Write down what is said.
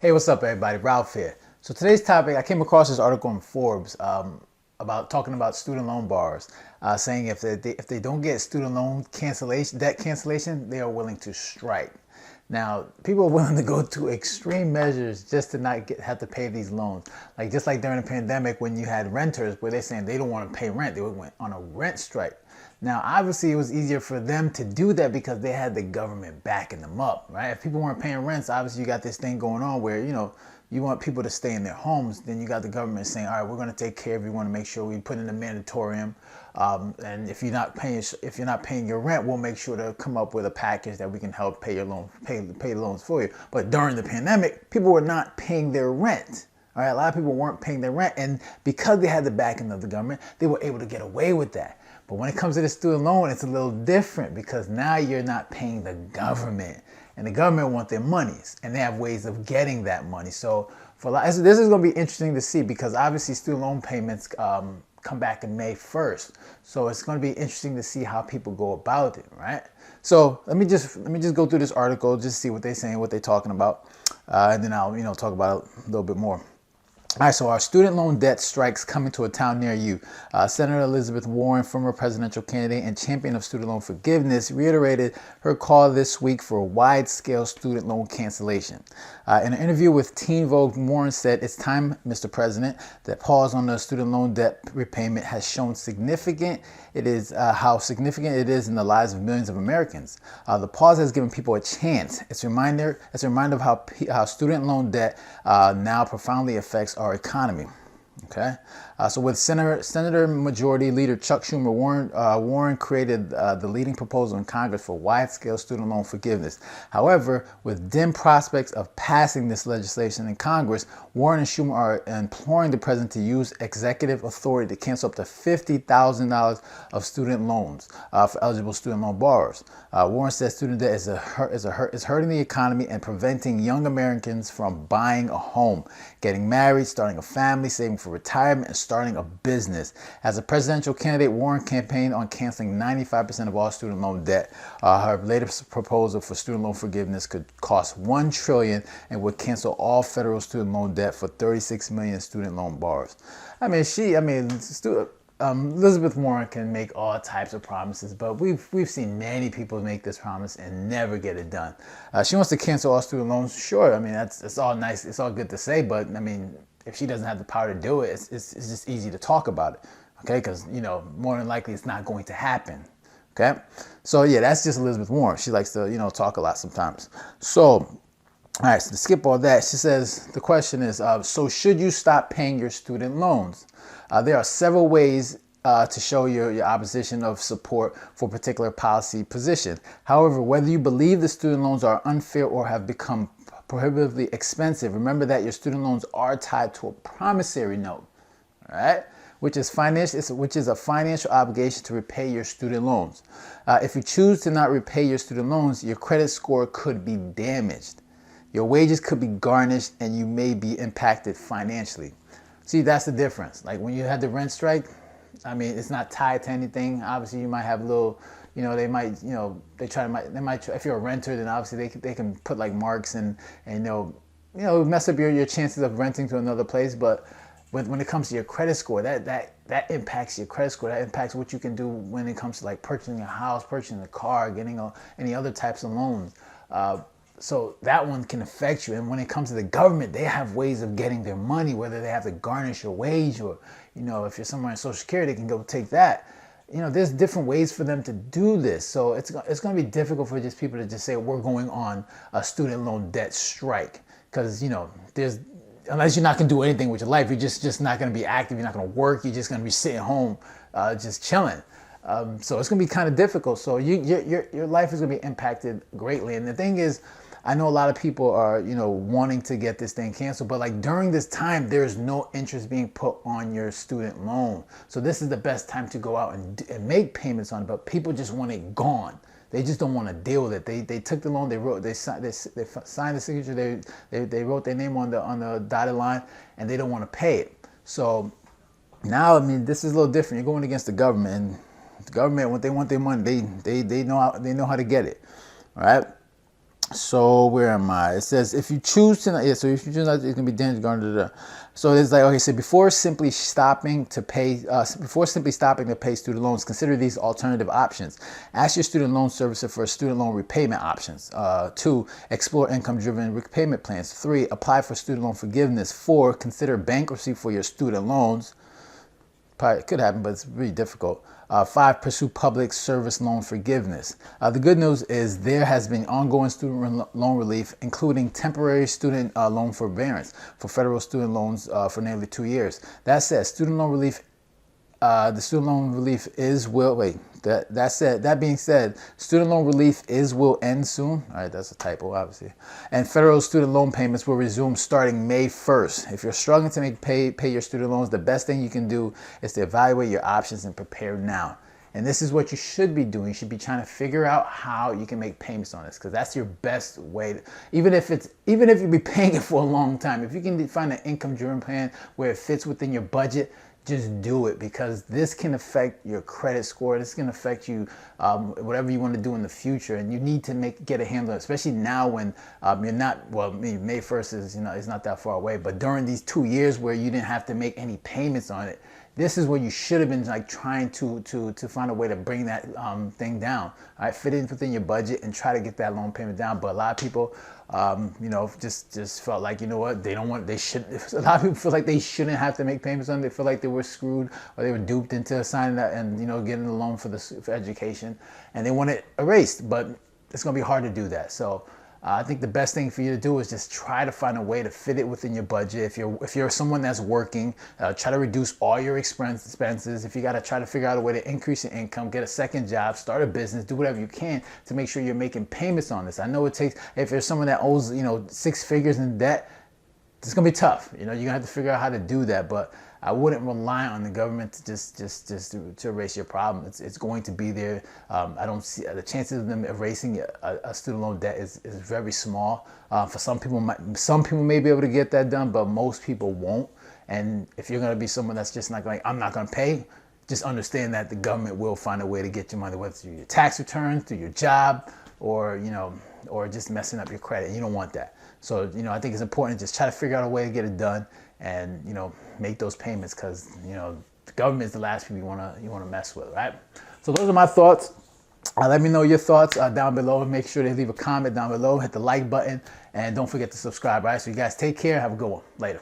Hey, what's up, everybody? Ralph here. So today's topic, I came across this article in Forbes about talking about student loan borrowers, saying if they don't get student loan cancellation, debt cancellation, they are willing to strike. Now, people are willing to go to extreme measures just to not have to pay these loans. Like just like during the pandemic when you had renters where they're saying they don't want to pay rent, they went on a rent strike. Now, obviously, it was easier for them to do that because they had the government backing them up, right? If people weren't paying rents, obviously you got this thing going on where, you want people to stay in their homes. Then you got the government saying, all right, we're going to take care of you. We want to make sure we put in a mandatorium. And if you're not paying your rent, we'll make sure to come up with a package that we can help pay your loan, pay the loans for you. But during the pandemic, people were not paying their rent. All right, a lot of people weren't paying their rent, and because they had the backing of the government, they were able to get away with that. But when it comes to the student loan, it's a little different because now you're not paying the government, and the government want their monies, and they have ways of getting that money. So this is going to be interesting to see because obviously student loan payments come back in May 1st. So it's going to be interesting to see how people go about it, right? So let me just go through this article, just see what they're saying, what they're talking about, and then I'll talk about it a little bit more. All right, so our student loan debt strikes coming to a town near you. Senator Elizabeth Warren, former presidential candidate and champion of student loan forgiveness, reiterated her call this week for a wide-scale student loan cancellation. In an interview with Teen Vogue, Warren said, "It's time, Mr. President, that pause on the student loan debt repayment has shown how significant it is in the lives of millions of Americans. The pause has given people a chance. It's a reminder of how student loan debt now profoundly affects our economy." Okay, so with Senator Majority Leader Chuck Schumer, Warren created the leading proposal in Congress for wide-scale student loan forgiveness. However, with dim prospects of passing this legislation in Congress, Warren and Schumer are imploring the president to use executive authority to cancel up to $50,000 of student loans for eligible student loan borrowers. Warren says student debt is hurting the economy and preventing young Americans from buying a home, getting married, starting a family, saving for retirement, and starting a business. As a presidential candidate, Warren campaigned on canceling 95% of all student loan debt. Her latest proposal for student loan forgiveness could cost $1 trillion and would cancel all federal student loan debt for 36 million student loan borrowers. Elizabeth Warren can make all types of promises, but we've seen many people make this promise and never get it done. She wants to cancel all student loans. Sure, that's all nice. It's all good to say, but if she doesn't have the power to do it, it's just easy to talk about it, okay? Because, more than likely it's not going to happen, okay? So, yeah, that's just Elizabeth Warren. She likes to, talk a lot sometimes. So, all right, so to skip all that, she says, the question is, so should you stop paying your student loans? There are several ways to show your opposition of support for a particular policy position. However, whether you believe the student loans are unfair or have become prohibitively expensive, remember that your student loans are tied to a promissory note, all right? Which is a financial obligation to repay your student loans. If you choose to not repay your student loans, your credit score could be damaged. Your wages could be garnished and you may be impacted financially. See, that's the difference. Like when you had the rent strike, it's not tied to anything. Obviously, you might have a little, they might, if you're a renter, then obviously they can put like marks and mess up your chances of renting to another place. But when it comes to your credit score, that impacts your credit score. That impacts what you can do when it comes to like purchasing a house, purchasing a car, getting any other types of loans. So that one can affect you. And when it comes to the government, they have ways of getting their money, whether they have to garnish your wage or, if you're somewhere in Social Security, they can go take that. There's different ways for them to do this. So it's going to be difficult for just people to just say, we're going on a student loan debt strike. Because, unless you're not going to do anything with your life, you're just not going to be active. You're not going to work. You're just going to be sitting home, just chilling. So it's going to be kind of difficult. So your life is going to be impacted greatly. And the thing is, I know a lot of people are, wanting to get this thing canceled, but like during this time, there's no interest being put on your student loan. So this is the best time to go out and make payments on it, but people just want it gone. They just don't want to deal with it. They took the loan, they signed the signature, they wrote their name on the dotted line, and they don't want to pay it. So now, this is a little different. You're going against the government, and the government, when they want their money, they know how to get it. All right. So where am I? It says if you choose to not, yeah. So if you choose not, it's gonna be damage granted. So it's like, okay. So before simply stopping to pay student loans, consider these alternative options. Ask your student loan servicer for student loan repayment options. 2, explore income-driven repayment plans. 3, apply for student loan forgiveness. 4, consider bankruptcy for your student loans. Probably could happen, but it's really difficult. 5, pursue public service loan forgiveness. The good news is there has been ongoing student loan relief, including temporary student loan forbearance for federal student loans for nearly 2 years. That said, the student loan relief is will wait. That being said, student loan relief will end soon. All right, that's a typo, obviously. And federal student loan payments will resume starting May 1st. If you're struggling to pay your student loans, the best thing you can do is to evaluate your options and prepare now. And this is what you should be doing. You should be trying to figure out how you can make payments on this, because that's your best way to, even if you be paying it for a long time, if you can find an income-driven plan where it fits within your budget, just do it, because this can affect your credit score. This can affect you, whatever you want to do in the future, and you need to get a handle, especially now when you're not. Well, May 1st is it's not that far away, but during these 2 years where you didn't have to make any payments on it, this is where you should have been like trying to find a way to bring that thing down. All right, fit in within your budget and try to get that loan payment down. But a lot of people, just felt like, what, they don't want, they should. A lot of people feel like they shouldn't have to make payments on it. They feel like they were screwed or they were duped into signing that and getting a loan for education, and they want it erased. But it's gonna be hard to do that. So I think the best thing for you to do is just try to find a way to fit it within your budget. If you're someone that's working, try to reduce all your expenses. If you got to try to figure out a way to increase your income, get a second job, start a business, do whatever you can to make sure you're making payments on this. I know it takes, if you're someone that owes 6 figures in debt, it's gonna be tough. You're gonna have to figure out how to do that. But I wouldn't rely on the government to just to erase your problem. It's going to be there. I don't see the chances of them erasing a student loan debt is very small. For some people may be able to get that done, but most people won't. And if you're gonna be someone that's just not like, I'm not gonna pay, just understand that the government will find a way to get your money, whether through your tax returns, through your job, or or just messing up your credit. You don't want that. So I think it's important to just try to figure out a way to get it done, and make those payments, because the government is the last people you want to mess with, right? So those are my thoughts. Let me know your thoughts down below. Make sure to leave a comment down below, hit the like button, and don't forget to subscribe. All right, so you guys take care. Have a good one. Later.